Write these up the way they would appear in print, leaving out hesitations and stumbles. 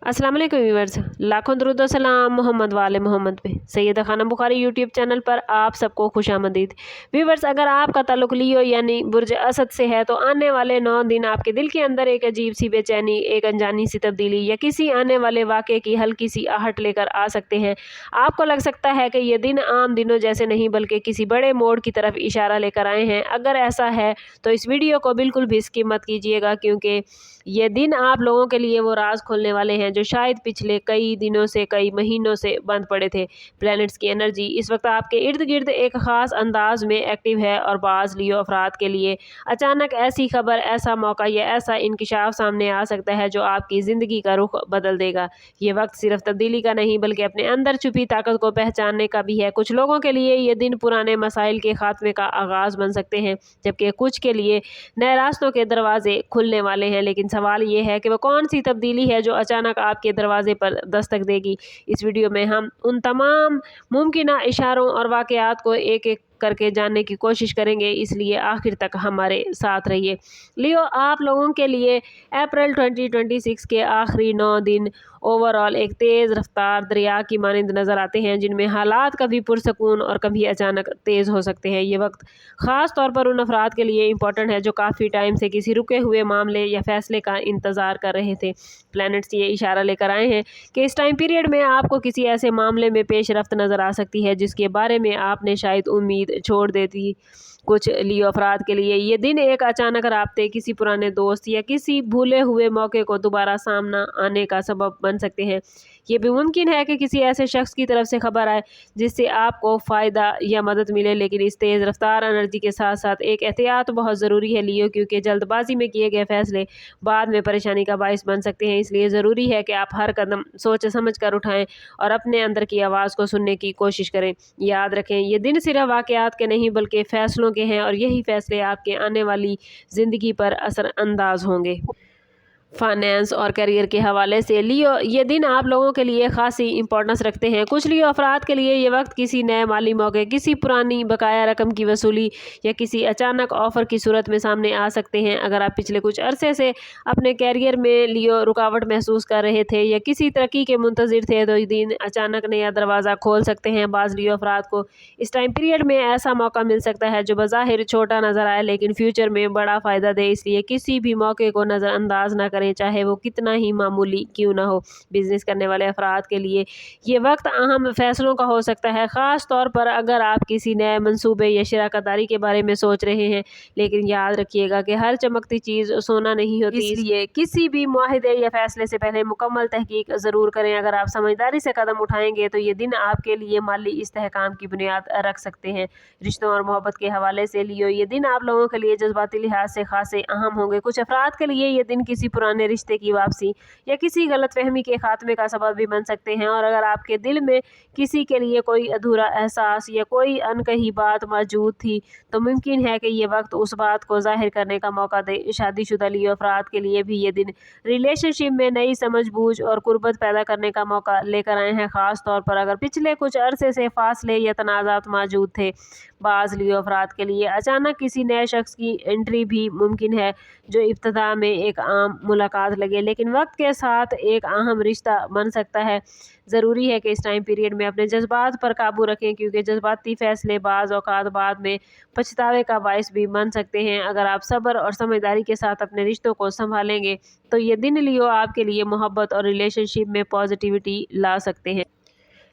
अस्सलाम वालेकुम व्यूअर्स, लाखों दरूद व सलाम मोहम्मद वाले मोहम्मद पे। सैयदा खानम बुखारी यूट्यूब चैनल पर आप सबको खुशामदीद। व्यूअर्स, अगर आपका ताल्लुक लियो यानी बुर्ज असद से है तो आने वाले 9 दिन आपके दिल के अंदर एक अजीब सी बेचैनी, एक अनजानी सी तब्दीली या किसी आने वाले वाक़े की हल्की सी आहट लेकर आ सकते हैं। आपको लग सकता है कि ये दिन आम दिनों जैसे नहीं बल्कि किसी बड़े मोड़ की तरफ इशारा लेकर आए हैं। अगर ऐसा है तो इस वीडियो को बिल्कुल भी स्किप मत कीजिएगा, क्योंकि ये दिन आप लोगों के लिए वो राज खोलने वाले हैं जो शायद पिछले कई दिनों से, कई महीनों से बंद पड़े थे। प्लैनेट्स की एनर्जी इस वक्त आपके इर्द गिर्द एक ख़ास अंदाज में एक्टिव है और बाज़ लियो अफराद के लिए अचानक ऐसी खबर, ऐसा मौका या ऐसा इंकिशाफ सामने आ सकता है जो आपकी ज़िंदगी का रुख बदल देगा। ये वक्त सिर्फ तब्दीली का नहीं बल्कि अपने अंदर छुपी ताकत को पहचानने का भी है। कुछ लोगों के लिए ये दिन पुराने मसाइल के खात्मे का आगाज़ बन सकते हैं, जबकि कुछ के लिए नए रास्तों के दरवाजे खुलने वाले हैं। लेकिन सवाल ये है कि वो कौन सी तब्दीली है जो अचानक आपके दरवाजे पर दस्तक देगी। इस वीडियो में हम उन तमाम मुमकिन इशारों और वाक़यात को एक एक करके जानने की कोशिश करेंगे, इसलिए आखिर तक हमारे साथ रहिए। लियो आप लोगों के लिए अप्रैल 2026 के आखिरी 9 दिन ओवरऑल एक तेज़ रफ्तार दरिया की मानिंद नज़र आते हैं, जिनमें हालात कभी पुरसकून और कभी अचानक तेज़ हो सकते हैं। ये वक्त ख़ास तौर पर उन अफराद के लिए इम्पोर्टेंट है जो काफ़ी टाइम से किसी रुके हुए मामले या फैसले का इंतज़ार कर रहे थे। प्लैनेट्स ये इशारा लेकर आए हैं कि इस टाइम पीरियड में आपको किसी ऐसे मामले में पेश रफ्त नज़र आ सकती है जिसके बारे में आपने शायद उम्मीद छोड़ देती। कुछ लियो अफराद के लिए ये दिन एक अचानक राब्ते, किसी पुराने दोस्त या किसी भूले हुए मौके को दोबारा सामना आने का सबब बन सकते हैं। ये भी मुमकिन है कि किसी ऐसे शख्स की तरफ से खबर आए जिससे आपको फ़ायदा या मदद मिले। लेकिन इस तेज़ रफ्तार एनर्जी के साथ साथ एक एहतियात बहुत ज़रूरी है लियो, क्योंकि जल्दबाजी में किए गए फैसले बाद में परेशानी का बाइस बन सकते हैं। इसलिए ज़रूरी है कि आप हर कदम सोच समझ कर उठाएं और अपने अंदर की आवाज़ को सुनने की कोशिश करें। याद रखें, ये दिन सिर्फ वाक़यात के नहीं बल्कि फ़ैसलों के हैं, और यही फ़ैसले आपके आने वाली ज़िंदगी पर असर अंदाज होंगे। फाइनेंस और करियर के हवाले से लियो ये दिन आप लोगों के लिए खासी इंपॉर्टेंस रखते हैं। कुछ लियो अफराद के लिए ये वक्त किसी नए माली मौके, किसी पुरानी बकाया रकम की वसूली या किसी अचानक ऑफ़र की सूरत में सामने आ सकते हैं। अगर आप पिछले कुछ अरसे से अपने करियर में लियो रुकावट महसूस कर रहे थे या किसी तरक्की के मुंतज़िर थे तो ये दिन अचानक नया दरवाज़ा खोल सकते हैं। बाज़ लियो अफराद को इस टाइम पीरियड में ऐसा मौका मिल सकता है जो बज़ाहिर छोटा नज़र आए लेकिन फ्यूचर में बड़ा फ़ायदा दे। इसलिए किसी भी मौके को नज़रअंदाज ना करें, चाहे वो कितना ही मामूली क्यों ना हो। बिजनेस करने वाले अफराद के लिए ये वक्त अहम फैसलों का हो सकता है, ख़ास तौर पर अगर आप किसी नए मंसूबे या शराकतदारी के बारे में सोच रहे हैं। लेकिन याद रखिएगा कि हर चमकती चीज़ सोना नहीं होती, इसलिए किसी भी मुआहदे या फैसले से पहले मुकम्मल तहकीक ज़रूर करें। अगर आप समझदारी से कदम उठाएंगे तो ये दिन आपके लिए माली इस्तेहकाम की बुनियाद रख सकते हैं। रिश्तों और मोहब्बत के हवाले से लियो ये दिन आप लोगों के लिए जज्बाती लिहाज से खासे अहम होंगे। कुछ अफराद के लिए ये दिन किसी पुराने रिश्ते की वापसी या किसी गलतफहमी के खात्मे का सबब भी बन सकते हैं। और अगर आपके दिल में किसी के लिए कोई अधूरा एहसास या कोई अनकही बात मौजूद थी तो मुमकिन है कि ये वक्त उस बात को जाहिर करने का मौका दे। शादीशुदा लियो अफराद के लिए भी ये दिन रिलेशनशिप में नई समझ बूझ और कुर्बत पैदा करने का मौका लेकर आए हैं, ख़ास तौर पर अगर पिछले कुछ अरसे से फासले या तनाज़ात मौजूद थे। बाज़ लियो अफराद के लिए अचानक किसी नए शख्स की एंट्री भी मुमकिन है जो इब्तिदा में एक आम मुलाकात लगे लेकिन वक्त के साथ एक अहम रिश्ता बन सकता है। ज़रूरी है कि इस टाइम पीरियड में अपने जज्बात पर काबू रखें, क्योंकि जज्बाती फ़ैसले बाज़ औक़ात बाद में पछतावे का बाइस भी बन सकते हैं। अगर आप सब्र और समझदारी के साथ अपने रिश्तों को संभालेंगे तो ये दिन लियो आपके लिए मोहब्बत और रिलेशनशिप में पॉजिटिविटी ला सकते हैं।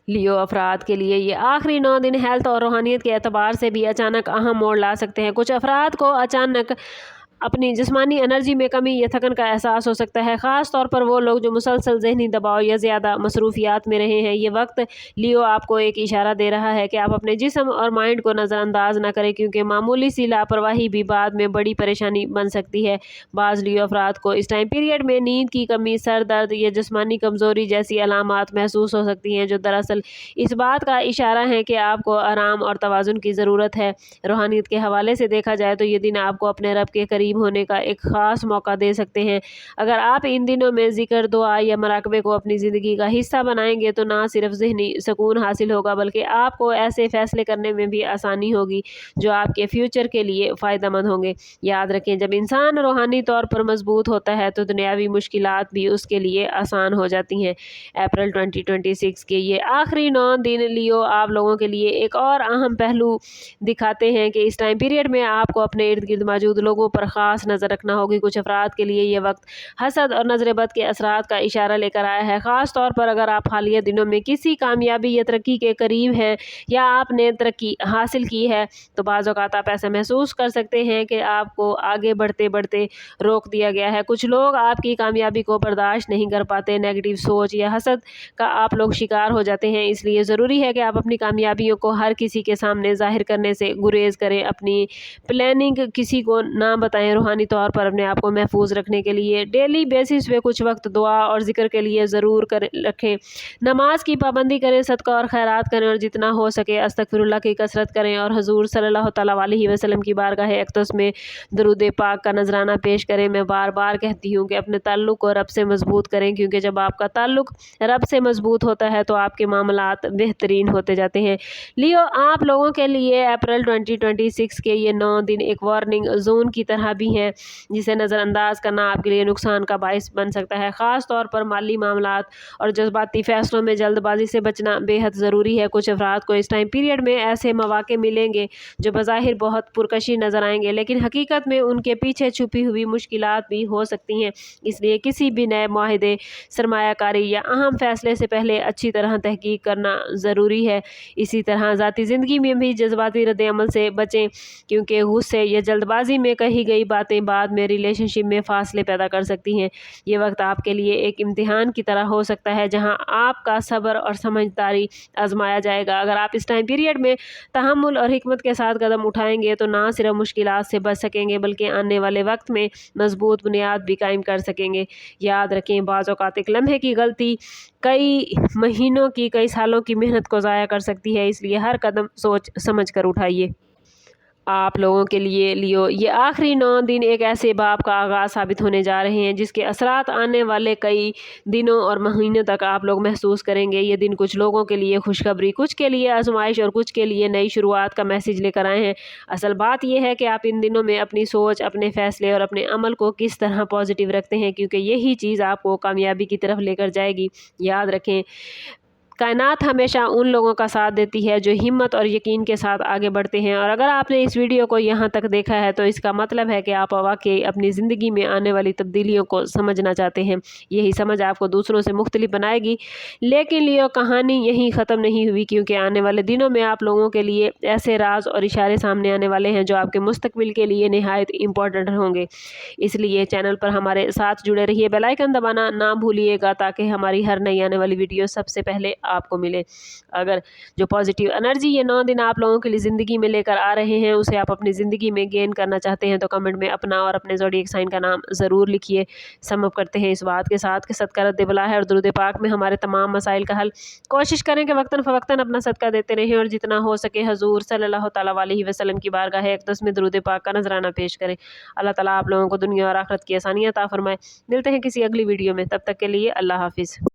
लियो अफराद के लिए ये आखिरी 9 दिन हेल्थ और रूहानियत के एतबार से भी अचानक अहम मोड़ ला सकते हैं। कुछ अफराद को अचानक अपनी जिस्मानी एनर्जी में कमी या थकन का एहसास हो सकता है, ख़ास तौर पर वो लोग जो मुसलसल ज़हनी दबाव या ज़्यादा मसरूफियात में रहे हैं। ये वक्त लियो आपको एक इशारा दे रहा है कि आप अपने जिस्म और माइंड को नज़रअंदाज ना करें, क्योंकि मामूली सी लापरवाही भी बाद में बड़ी परेशानी बन सकती है। बाज़ लियो अफराद को इस टाइम पीरियड में नींद की कमी, सर दर्द या जिस्मानी कमज़ोरी जैसी अलामात महसूस हो सकती हैं, जो दरअसल इस बात का इशारा है कि आपको आराम और तवाज़ुन की ज़रूरत है। रूहानियत के हवाले से देखा जाए तो ये दिन आपको अपने रब के करीब قریب ہونے کا ایک خاص موقع دے سکتے ہیں۔ اگر آپ ان دنوں میں ذکر، دعا یا مراقبے کو اپنی زندگی کا حصہ بنائیں گے تو نہ صرف ذہنی سکون حاصل ہوگا بلکہ آپ کو ایسے فیصلے کرنے میں بھی آسانی ہوگی جو آپ کے فیوچر کے لیے فائدہ مند ہوں گے۔ یاد رکھیں، جب انسان روحانی طور پر مضبوط ہوتا ہے تو دنیاوی مشکلات بھی اس کے لیے آسان ہو جاتی ہیں۔ اپریل 2026 کے یہ آخری 9 دن لیو آپ لوگوں کے لیے ایک اور اہم پہلو دکھاتے ہیں کہ اس ٹائم پیریڈ میں آپ کو اپنے ارد گرد موجود لوگوں پر خاص نظر رکھنا ہوگی۔ کچھ افراد کے لیے یہ وقت حسد اور نظر بد کے اثرات کا اشارہ لے کر آیا ہے، خاص طور پر اگر آپ حالیہ دنوں میں کسی کامیابی یا ترقی کے قریب ہیں یا آپ نے ترقی حاصل کی ہے تو بعض اوقات آپ ایسا محسوس کر سکتے ہیں کہ آپ کو آگے بڑھتے بڑھتے روک دیا گیا ہے۔ کچھ لوگ آپ کی کامیابی کو برداشت نہیں کر پاتے، نیگیٹو سوچ یا حسد کا آپ لوگ شکار ہو جاتے ہیں، اس لیے ضروری ہے کہ آپ اپنی کامیابیوں کو ہر کسی کے سامنے ظاہر کرنے سے گریز کریں، اپنی پلاننگ کسی کو نہ بتائیں۔ روحانی طور پر اپنے آپ کو محفوظ رکھنے کے لیے ڈیلی بیسس پہ کچھ وقت دعا اور ذکر کے لیے ضرور رکھیں، نماز کی پابندی کریں، صدقہ اور خیرات کریں اور جتنا ہو سکے استغفر اللہ کی کثرت کریں اور حضور صلی اللہ تعالیٰ علیہ وسلم کی بارگاہ اقدس میں درود پاک کا نذرانہ پیش کریں۔ میں بار بار کہتی ہوں کہ اپنے تعلق کو رب سے مضبوط کریں، کیونکہ جب آپ کا تعلق رب سے مضبوط ہوتا ہے تو آپ کے معاملات بہترین ہوتے جاتے ہیں۔ لیو آپ لوگوں کے لیے اپریل 2026 کے یہ 9 دن ایک وارننگ زون کی طرح بھی ہیں، جسے نظر انداز کرنا آپ کے لیے نقصان کا باعث بن سکتا ہے۔ خاص طور پر مالی معاملات اور جذباتی فیصلوں میں جلد بازی سے بچنا بے حد ضروری ہے۔ کچھ افراد کو اس ٹائم پیریڈ میں ایسے مواقع ملیں گے جو بظاہر بہت پرکشش نظر آئیں گے، لیکن حقیقت میں ان کے پیچھے چھپی ہوئی مشکلات بھی ہو سکتی ہیں، اس لیے کسی بھی نئے معاہدے، سرمایہ کاری یا اہم فیصلے سے پہلے اچھی طرح تحقیق کرنا ضروری ہے۔ اسی طرح ذاتی زندگی میں بھی جذباتی رد عمل سے بچیں، کیونکہ غصے یا جلد بازی میں کہی گئی باتیں بعد میں ریلیشن شپ میں فاصلے پیدا کر سکتی ہیں۔ یہ وقت آپ کے لیے ایک امتحان کی طرح ہو سکتا ہے جہاں آپ کا صبر اور سمجھداری آزمایا جائے گا۔ اگر آپ اس ٹائم پیریڈ میں تحمل اور حکمت کے ساتھ قدم اٹھائیں گے تو نہ صرف مشکلات سے بچ سکیں گے بلکہ آنے والے وقت میں مضبوط بنیاد بھی قائم کر سکیں گے۔ یاد رکھیں، بعض اوقات ایک لمحے کی غلطی کئی مہینوں کی، کئی سالوں کی محنت کو ضائع کر سکتی ہے، اس لیے ہر قدم سوچ سمجھ کر اٹھائیے۔ آپ لوگوں کے لیے لیو یہ آخری 9 دن ایک ایسے باب کا آغاز ثابت ہونے جا رہے ہیں جس کے اثرات آنے والے کئی دنوں اور مہینوں تک آپ لوگ محسوس کریں گے۔ یہ دن کچھ لوگوں کے لیے خوشخبری، کچھ کے لیے آزمائش اور کچھ کے لیے نئی شروعات کا میسج لے کر آئے ہیں۔ اصل بات یہ ہے کہ آپ ان دنوں میں اپنی سوچ، اپنے فیصلے اور اپنے عمل کو کس طرح پازیٹیو رکھتے ہیں، کیونکہ یہی چیز آپ کو کامیابی کی طرف لے کر جائے گی۔ یاد رکھیں، کائنات ہمیشہ ان لوگوں کا ساتھ دیتی ہے جو ہمت اور یقین کے ساتھ آگے بڑھتے ہیں، اور اگر آپ نے اس ویڈیو کو یہاں تک دیکھا ہے تو اس کا مطلب ہے کہ آپ واقعی اپنی زندگی میں آنے والی تبدیلیوں کو سمجھنا چاہتے ہیں۔ یہی سمجھ آپ کو دوسروں سے مختلف بنائے گی۔ لیکن لیو کہانی یہیں ختم نہیں ہوئی، کیونکہ آنے والے دنوں میں آپ لوگوں کے لیے ایسے راز اور اشارے سامنے آنے والے ہیں جو آپ کے مستقبل کے لیے نہایت امپورٹنٹ ہوں گے۔ اس لیے چینل پر ہمارے ساتھ جڑے رہیے، بیل آئیکن دبانا نہ بھولیے گا تاکہ ہماری ہر نئی آنے والی ویڈیو سب سے پہلے آپ کو ملے۔ اگر جو پازیٹیو انرجی یہ 9 دن آپ لوگوں کے لیے زندگی میں لے کر آ رہے ہیں اسے آپ اپنی زندگی میں گین کرنا چاہتے ہیں تو کمنٹ میں اپنا اور اپنے زوڈیک سائن کا نام ضرور لکھیے۔ سم اپ کرتے ہیں اس بات کے ساتھ کہ صدقہ رد بلا ہے اور درود پاک میں ہمارے تمام مسائل کا حل۔ کوشش کریں کہ وقتاً فوقتاً اپنا صدقہ دیتے رہیں اور جتنا ہو سکے حضور صلی اللہ تعالیٰ علیہ وسلم کی بارگاہ اقدس میں درود پاک کا نذرانہ پیش کریں۔ اللہ تعالیٰ آپ لوگوں کو دنیا اور آخرت کی آسانیاں عطا فرمائے۔ ملتے ہیں کسی اگلی ویڈیو میں، تب تک کے لیے اللہ حافظ۔